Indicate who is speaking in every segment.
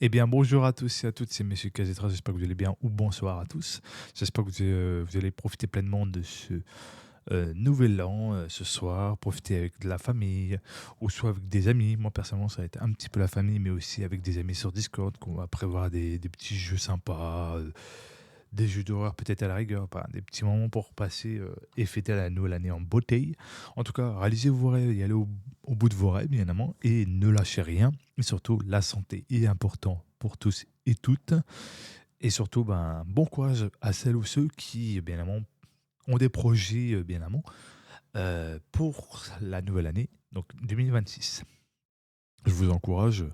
Speaker 1: Eh bien, bonjour à tous et à toutes, c'est Monsieur Kazetra, j'espère que vous allez bien, ou bonsoir à tous. J'espère que vous allez profiter pleinement de ce nouvel an ce soir, profiter avec de la famille, ou soit avec des amis. Moi, personnellement, ça va être un petit peu la famille, mais aussi avec des amis sur Discord, qu'on va prévoir des petits jeux sympas, des jeux d'horreur peut-être à la rigueur, enfin, des petits moments pour passer et fêter la nouvelle année en beauté. En tout cas, réalisez vos rêves et allez au bout de vos rêves, bien évidemment, et ne lâchez rien. Et surtout, la santé est important pour tous et toutes. Et surtout, ben, bon courage à celles ou ceux qui, bien évidemment, ont des projets, bien évidemment, pour la nouvelle année, donc 2026. Je vous encourage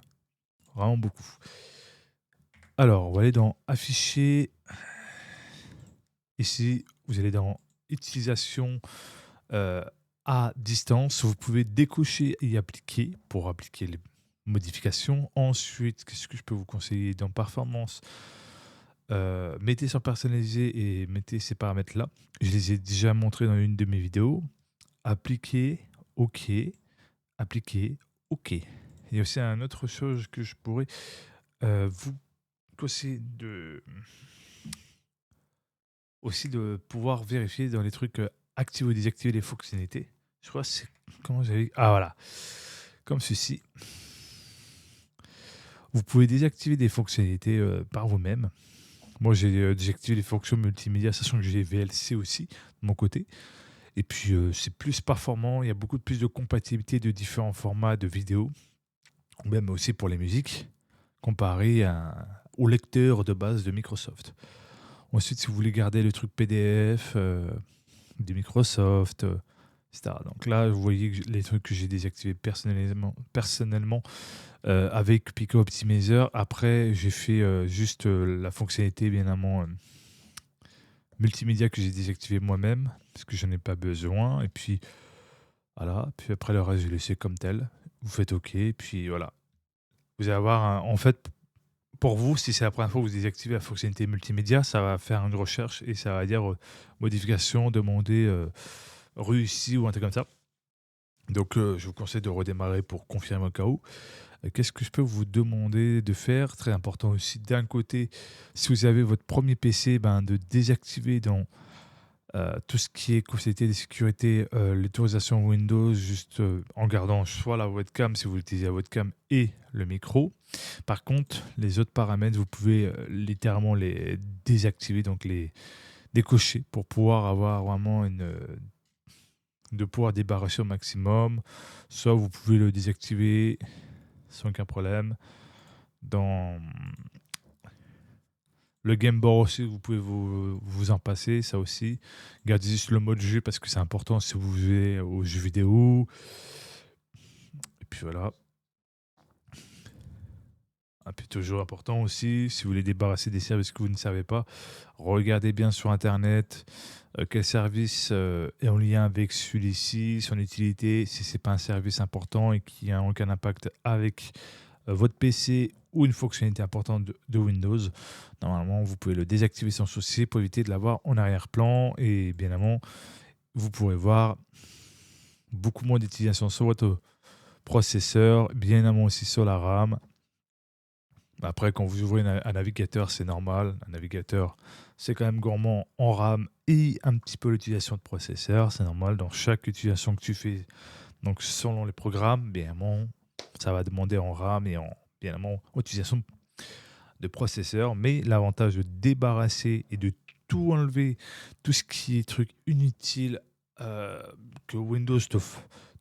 Speaker 1: vraiment beaucoup. Alors, on va aller dans afficher. Ici, vous allez dans utilisation euh, à distance. Vous pouvez décocher et appliquer pour appliquer les modifications. Ensuite, qu'est-ce que je peux vous conseiller dans performance? Mettez sur personnaliser et mettez ces paramètres-là. Je les ai déjà montrés dans une de mes vidéos. Appliquer, OK. Appliquer, OK. Il y a aussi une autre chose que je pourrais vous conseiller aussi de pouvoir vérifier dans les trucs activer ou désactiver les fonctionnalités. Je crois que c'est comment j'avais. Ah voilà. Comme ceci. Vous pouvez désactiver des fonctionnalités par vous-même. Moi, j'ai désactivé les fonctions multimédia, sachant que j'ai VLC aussi de mon côté. Et puis, c'est plus performant. Il y a beaucoup plus de compatibilité de différents formats de vidéos, ou même aussi pour les musiques, comparé au lecteur de base de Microsoft. Ensuite, si vous voulez garder le truc PDF de Microsoft, etc. Donc là, vous voyez les trucs que j'ai désactivés personnellement avec Pico Optimizer. Après, j'ai fait juste la fonctionnalité, bien évidemment, multimédia que j'ai désactivé moi-même, parce que je n'en ai pas besoin. Et puis, voilà. Puis après, le reste, je l'ai laissé comme tel. Vous faites OK. Et puis, voilà. Vous allez avoir, en fait, pour vous, si c'est la première fois que vous désactivez la fonctionnalité multimédia, ça va faire une recherche et ça va dire modification, demander réussi ou un truc comme ça. Donc, je vous conseille de redémarrer pour confirmer au cas où. Qu'est-ce que je peux vous demander de faire? Très important aussi, d'un côté, si vous avez votre premier PC, ben, de désactiver dans tout ce qui est fonctionnalité de sécurité, l'autorisation Windows, juste en gardant soit la webcam si vous utilisez la webcam et le micro. Par contre, les autres paramètres, vous pouvez littéralement les désactiver, donc les décocher pour pouvoir avoir vraiment de pouvoir débarrasser au maximum. Soit vous pouvez le désactiver sans aucun problème. Dans le Game Boy aussi, vous pouvez vous en passer, ça aussi. Gardez juste le mode jeu parce que c'est important si vous jouez aux jeux vidéo. Et puis voilà. Un peu toujours important aussi, si vous voulez débarrasser des services que vous ne savez pas, regardez bien sur Internet quel service est en lien avec celui-ci, son utilité, si ce n'est pas un service important et qui n'a aucun impact avec votre PC ou une fonctionnalité importante de Windows. Normalement, vous pouvez le désactiver sans souci pour éviter de l'avoir en arrière-plan et bien évidemment, vous pourrez voir beaucoup moins d'utilisation sur votre processeur, bien évidemment aussi sur la RAM. Après, quand vous ouvrez un navigateur, c'est normal. Un navigateur, c'est quand même gourmand en RAM et un petit peu l'utilisation de processeur. C'est normal dans chaque utilisation que tu fais. Donc, selon les programmes, bien évidemment, ça va demander en RAM et bien évidemment, utilisation de processeur. Mais l'avantage de débarrasser et de tout enlever, tout ce qui est truc inutile que Windows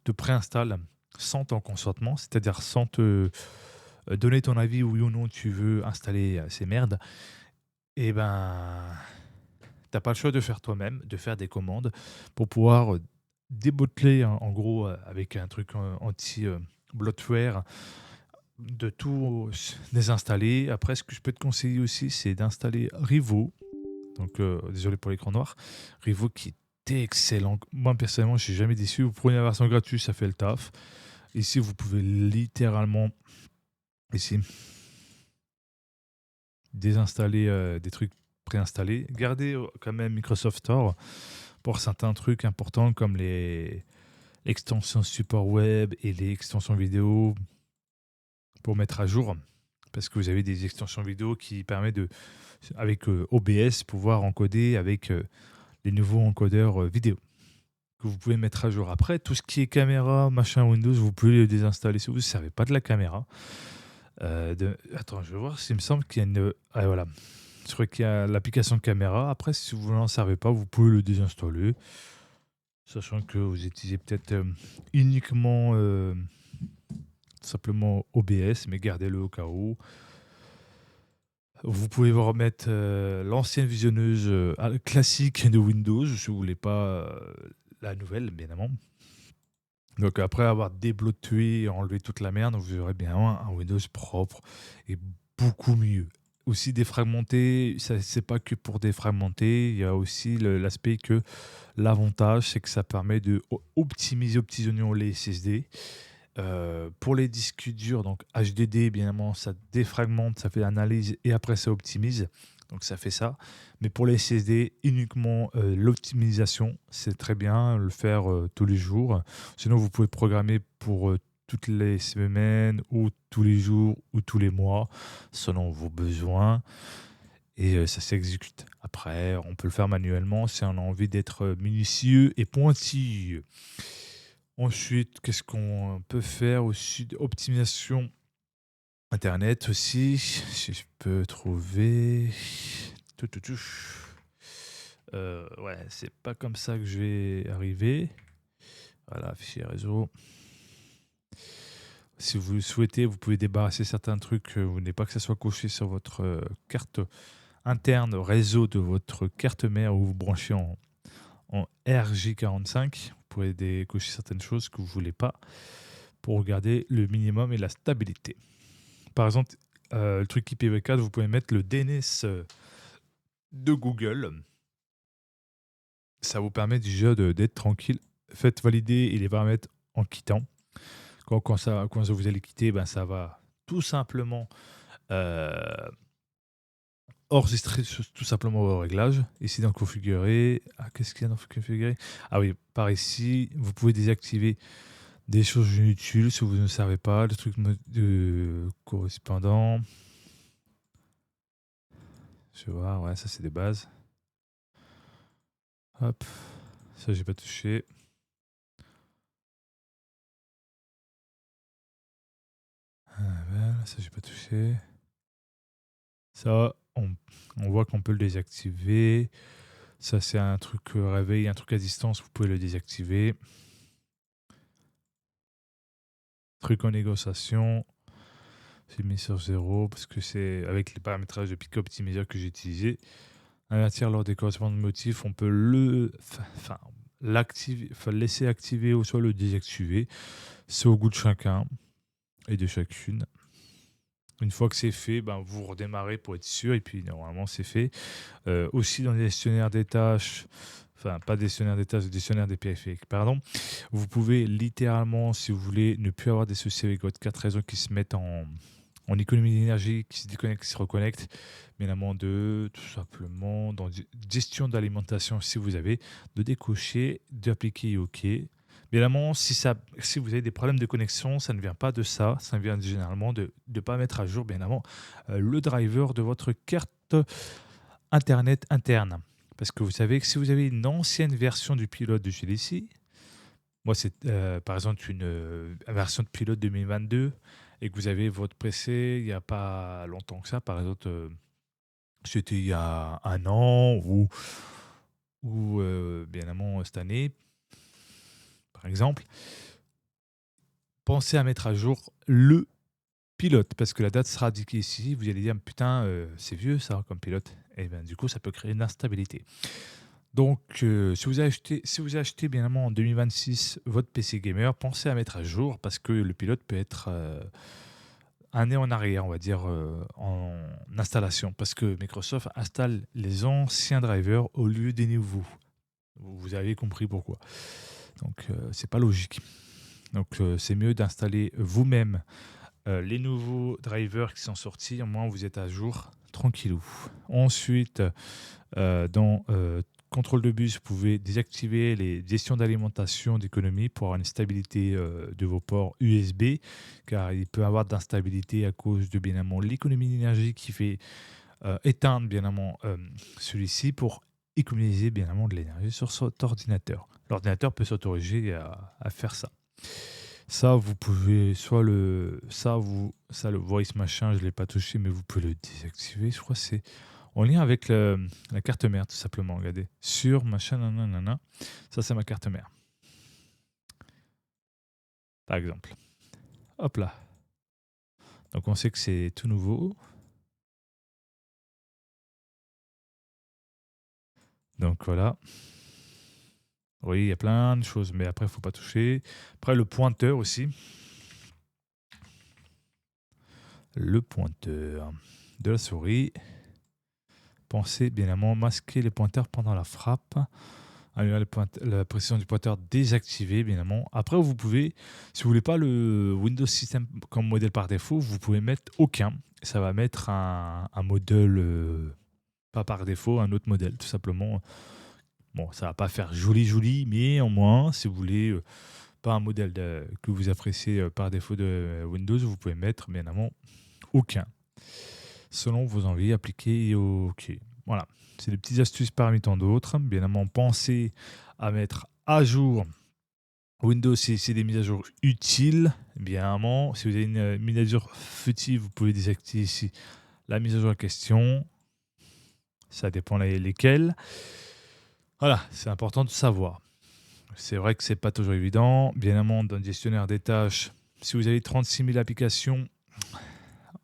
Speaker 1: te préinstalle sans ton consentement, c'est-à-dire sans te donner ton avis oui ou non tu veux installer ces merdes, et ben t'as pas le choix de faire toi-même, de faire des commandes pour pouvoir déboteler en gros avec un truc anti-bloatware de tout désinstaller. Après, ce que je peux te conseiller aussi, c'est d'installer Rivo. Donc, désolé pour l'écran noir. Rivo qui est excellent. Moi, personnellement, je suis jamais déçu. Vous prenez la version gratuite, ça fait le taf. Ici, vous pouvez littéralement ici désinstaller des trucs préinstallés. Gardez quand même Microsoft Store pour certains trucs importants comme les extensions support web et les extensions vidéo pour mettre à jour. parce que vous avez des extensions vidéo qui permettent avec OBS, pouvoir encoder avec les nouveaux encodeurs vidéo que vous pouvez mettre à jour. Après, tout ce qui est caméra, machin Windows, vous pouvez le désinstaller si vous ne savez pas de la caméra. Attends, je vais voir s'il me semble qu'il y a une... Ah, voilà. Je crois qu'il y a l'application caméra. Après, si vous n'en savez pas, vous pouvez le désinstaller. Sachant que vous utilisez peut-être uniquement simplement OBS, mais gardez-le au cas où. Vous pouvez vous remettre l'ancienne visionneuse classique de Windows, si vous ne voulez pas la nouvelle, bien évidemment. Donc après avoir débloqué et enlevé toute la merde, vous aurez bien un Windows propre et beaucoup mieux. Aussi défragmenté, ça c'est pas que pour défragmenter, il y a aussi l'aspect que l'avantage c'est que ça permet de optimiser aux petits oignons les SSD. Pour les disques durs, donc HDD, bien évidemment, ça défragmente, ça fait l'analyse et après ça optimise. Donc ça fait ça. Mais pour les SSD, uniquement l'optimisation, c'est très bien, le faire tous les jours. Sinon, vous pouvez programmer pour toutes les semaines ou tous les jours ou tous les mois, selon vos besoins. Et ça s'exécute. Après, on peut le faire manuellement si on a envie d'être minutieux et pointilleux. Ensuite, qu'est-ce qu'on peut faire aussi? Optimisation Internet aussi, si je peux trouver. Tout, tout, tout. Ouais, c'est pas comme ça que je vais arriver. Voilà, fichier réseau. Si vous le souhaitez, vous pouvez débarrasser certains trucs. Vous n'avez pas que ça soit coché sur votre carte interne réseau de votre carte mère où vous branchez en RJ45. Vous pouvez décocher certaines choses que vous ne voulez pas pour garder le minimum et la stabilité. Par exemple, le truc IPv4, vous pouvez mettre le DNS de Google. Ça vous permet déjà d'être tranquille. Faites valider et les paramètres en quittant. Quand vous allez quitter, ben, ça va tout simplement enregistrer tout simplement vos réglages. Ici dans configurer. Ah, qu'est-ce qu'il y a dans configurer? Ah oui, par ici, vous pouvez désactiver des choses inutiles si vous ne savez pas. Le truc de correspondant. Je vais voir, ouais, ça c'est des bases. Hop, ça j'ai pas touché. Voilà, ça j'ai pas touché. Ça, on voit qu'on peut le désactiver. Ça c'est un truc réveil, un truc à distance, vous pouvez le désactiver. Truc en négociation, j'ai mis sur 0 parce que c'est avec les paramétrages de Pick Optimizer que j'ai utilisé. Invertir lors des correspondants motifs, on peut l'activer, laisser activer ou soit le désactiver. C'est au goût de chacun et de chacune. Une fois que c'est fait, ben, vous redémarrez pour être sûr et puis normalement c'est fait. Aussi dans les gestionnaires des tâches, enfin pas des gestionnaires des tâches, des gestionnaires des périphériques, pardon, vous pouvez littéralement, si vous voulez, ne plus avoir des soucis avec votre carte réseau qui se mettent en économie d'énergie, qui se déconnectent, qui se reconnectent, mais évidemment de tout simplement dans gestion d'alimentation si vous avez, de décocher, d'appliquer OK. Bien évidemment, si vous avez des problèmes de connexion, ça ne vient pas de ça. Ça vient généralement de ne pas mettre à jour, bien évidemment, le driver de votre carte Internet interne. Parce que vous savez que si vous avez une ancienne version du pilote de chez ici, moi c'est par exemple une version de pilote 2022 et que vous avez votre PC il n'y a pas longtemps que ça, par exemple, c'était il y a un an ou bien évidemment cette année, par exemple, pensez à mettre à jour le pilote, parce que la date sera indiquée ici. Vous allez dire, putain, c'est vieux ça comme pilote. Et bien du coup, ça peut créer une instabilité. Donc, si vous achetez bien évidemment en 2026 votre PC gamer, pensez à mettre à jour parce que le pilote peut être un an en arrière, on va dire, en installation. Parce que Microsoft installe les anciens drivers au lieu des nouveaux. Vous avez compris pourquoi. Donc, c'est pas logique. Donc, c'est mieux d'installer vous-même les nouveaux drivers qui sont sortis. Au moins, vous êtes à jour, tranquillou. Ensuite, dans contrôle de bus, vous pouvez désactiver les gestions d'alimentation d'économie pour avoir une stabilité de vos ports USB, car il peut y avoir d'instabilité à cause de bien évidemment l'économie d'énergie qui fait éteindre bien évidemment celui-ci pour économiser bien évidemment de l'énergie sur cet ordinateur. L'ordinateur peut s'autoriser à faire ça. Ça, vous pouvez soit le voice machin, je ne l'ai pas touché, mais vous pouvez le désactiver. Je crois que c'est en lien avec la carte mère, tout simplement. Regardez, sur machin, nanana. Ça, c'est ma carte mère, par exemple. Hop là. Donc, on sait que c'est tout nouveau. Donc, voilà. Oui, il y a plein de choses, mais après, il ne faut pas toucher. Après, le pointeur aussi. Le pointeur de la souris. Pensez bien évidemment masquer les pointeurs pendant la frappe. La précision du pointeur désactivée, bien évidemment. Après, vous pouvez, si vous voulez pas le Windows System comme modèle par défaut, vous pouvez mettre aucun. Ça va mettre un modèle, pas par défaut, un autre modèle, tout simplement. Bon, ça va pas faire joli, mais au moins, si vous voulez pas un modèle que vous appréciez par défaut de Windows, vous pouvez mettre, bien évidemment, aucun. Selon vos envies, appliquer et OK. Voilà, c'est des petites astuces parmi tant d'autres. Bien évidemment, pensez à mettre à jour Windows si c'est des mises à jour utiles. Bien évidemment, si vous avez une mise à jour futiles, vous pouvez désactiver ici la mise à jour en question. Ça dépend lesquelles. Voilà, c'est important de savoir. C'est vrai que c'est pas toujours évident. Bien évidemment, dans le gestionnaire des tâches, si vous avez 36 000 applications,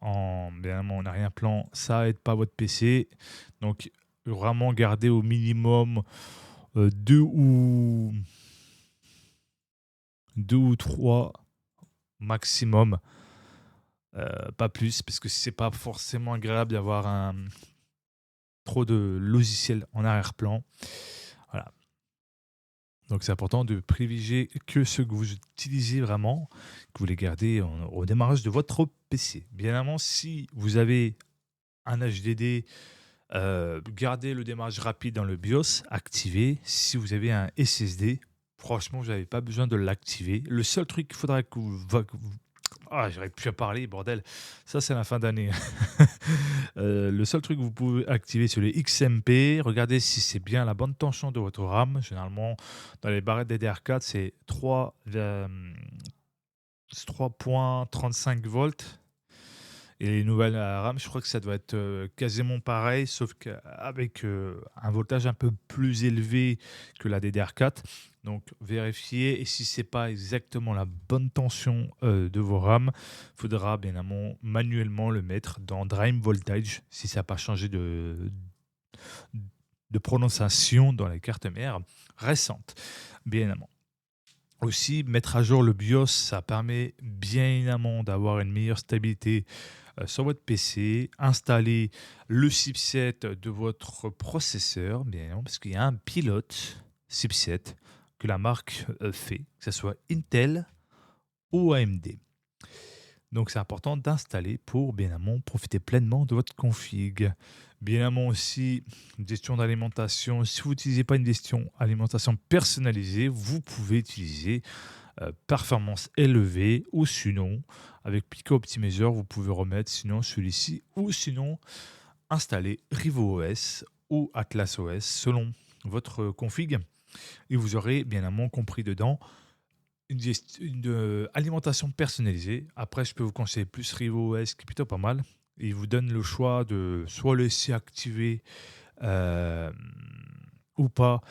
Speaker 1: bien évidemment, en arrière-plan, ça aide pas votre PC. Donc, vraiment garder au minimum deux ou trois maximum, pas plus, parce que c'est pas forcément agréable d'avoir trop de logiciels en arrière-plan. Voilà. Donc, c'est important de privilégier que ceux que vous utilisez vraiment, que vous les gardez au démarrage de votre PC. Bien évidemment, si vous avez un HDD, gardez le démarrage rapide dans le BIOS, activez. Si vous avez un SSD, franchement, vous n'avez pas besoin de l'activer. Le seul truc qu'il faudra ah, j'arrive plus à parler, bordel. Ça, c'est la fin d'année. Le seul truc que vous pouvez activer, c'est le XMP. Regardez si c'est bien la bonne tension de votre RAM. Généralement, dans les barrettes DDR4, c'est 3,35 volts. Et les nouvelles RAM, je crois que ça doit être quasiment pareil, sauf qu'avec un voltage un peu plus élevé que la DDR4. Donc, vérifiez. Et si ce n'est pas exactement la bonne tension de vos RAM, il faudra bien évidemment manuellement le mettre dans Drive Voltage si ça n'a pas changé de prononciation dans les cartes mères récentes, bien évidemment. Aussi, mettre à jour le BIOS, ça permet bien évidemment d'avoir une meilleure stabilité sur votre PC, installer le chipset de votre processeur, bien évidemment, parce qu'il y a un pilote chipset que la marque fait, que ce soit Intel ou AMD. Donc c'est important d'installer pour bien évidemment profiter pleinement de votre config. Bien évidemment aussi, une gestion d'alimentation. Si vous n'utilisez pas une gestion alimentation personnalisée, vous pouvez utiliser performance élevée ou sinon avec Pico Optimizer vous pouvez remettre sinon celui-ci ou sinon installer RiveOS ou Atlas OS selon votre config et vous aurez bien évidemment compris dedans une alimentation personnalisée. Après je peux vous conseiller plus RiveOS qui est plutôt pas mal. Il vous donne le choix de soit laisser activer euh, ou pas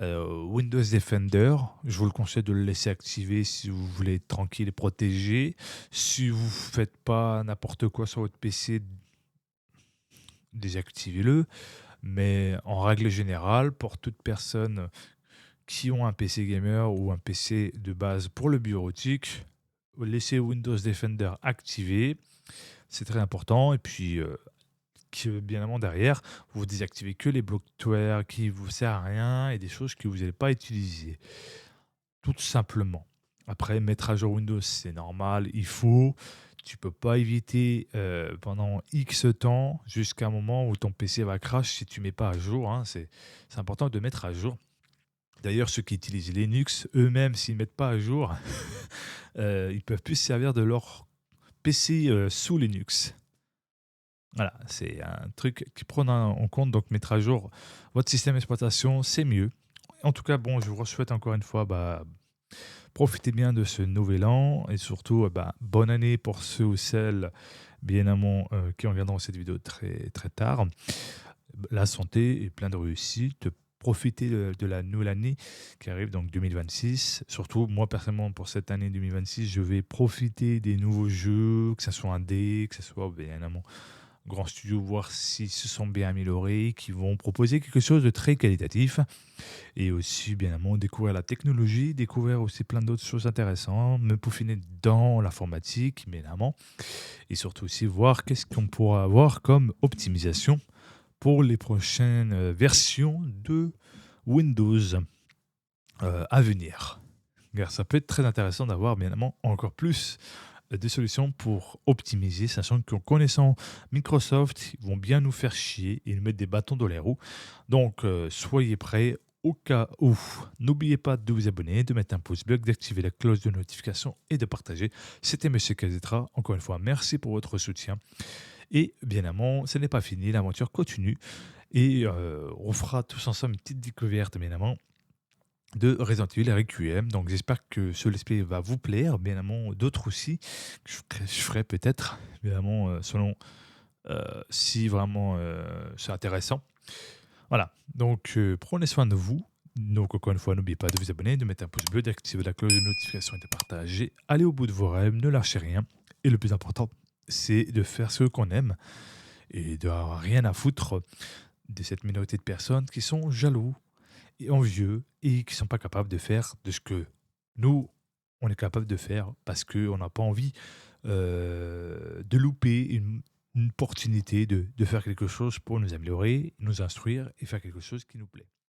Speaker 1: Windows Defender. Je vous le conseille de le laisser activer si vous voulez être tranquille et protégé. Si vous ne faites pas n'importe quoi sur votre PC, désactivez-le. Mais en règle générale, pour toute personne qui ont un PC gamer ou un PC de base pour le bureautique, laissez Windows Defender activé. C'est très important. Et puis, que bien évidemment derrière, vous désactivez que les bloatware qui ne vous servent à rien et des choses que vous n'allez pas utiliser. Tout simplement. Après, mettre à jour Windows, c'est normal, il faut. Tu peux pas éviter pendant X temps jusqu'à un moment où ton PC va crash si tu mets pas à jour, hein. C'est important de mettre à jour. D'ailleurs, ceux qui utilisent Linux, eux-mêmes, s'ils ne mettent pas à jour, ils peuvent plus se servir de leur PC sous Linux. Voilà, c'est un truc qui prend en compte, donc mettre à jour votre système d'exploitation, c'est mieux. En tout cas, bon, je vous souhaite encore une fois, profitez bien de ce nouvel an et surtout, bonne année pour ceux ou celles, bien évidemment, qui regarderont cette vidéo très, très tard. La santé et plein de réussite. Profitez de la nouvelle année qui arrive, donc 2026. Surtout, moi, personnellement, pour cette année 2026, je vais profiter des nouveaux jeux, que ce soit un dé, que ce soit, bien évidemment, grand studio, voir s'ils se sont bien améliorés, qui vont proposer quelque chose de très qualitatif. Et aussi, bien évidemment, découvrir la technologie, découvrir aussi plein d'autres choses intéressantes, me peaufiner dans l'informatique, bien évidemment. Et surtout aussi voir qu'est-ce qu'on pourra avoir comme optimisation pour les prochaines versions de Windows à venir. Car ça peut être très intéressant d'avoir, bien évidemment, encore plus des solutions pour optimiser, sachant qu'en connaissant Microsoft, ils vont bien nous faire chier et nous mettre des bâtons dans les roues. Donc, soyez prêts au cas où. N'oubliez pas de vous abonner, de mettre un pouce bleu, d'activer la cloche de notification et de partager. C'était Monsieur Kazetra. Encore une fois, merci pour votre soutien. Et bien évidemment, ce n'est pas fini, l'aventure continue. Et on fera tous ensemble une petite découverte, bien évidemment, de Resident Evil Requiem. Donc j'espère que ce let's play va vous plaire, bien évidemment d'autres aussi, que je ferai peut-être, évidemment, selon si vraiment c'est intéressant. Voilà, donc prenez soin de vous. Donc encore une fois, n'oubliez pas de vous abonner, de mettre un pouce bleu, d'activer la cloche de notification et de partager. Allez au bout de vos rêves, ne lâchez rien. Et le plus important, c'est de faire ce qu'on aime et de rien à foutre de cette minorité de personnes qui sont jaloux et envieux et qui ne sont pas capables de faire de ce que nous, on est capable de faire parce qu'on n'a pas envie de louper une opportunité de faire quelque chose pour nous améliorer, nous instruire et faire quelque chose qui nous plaît.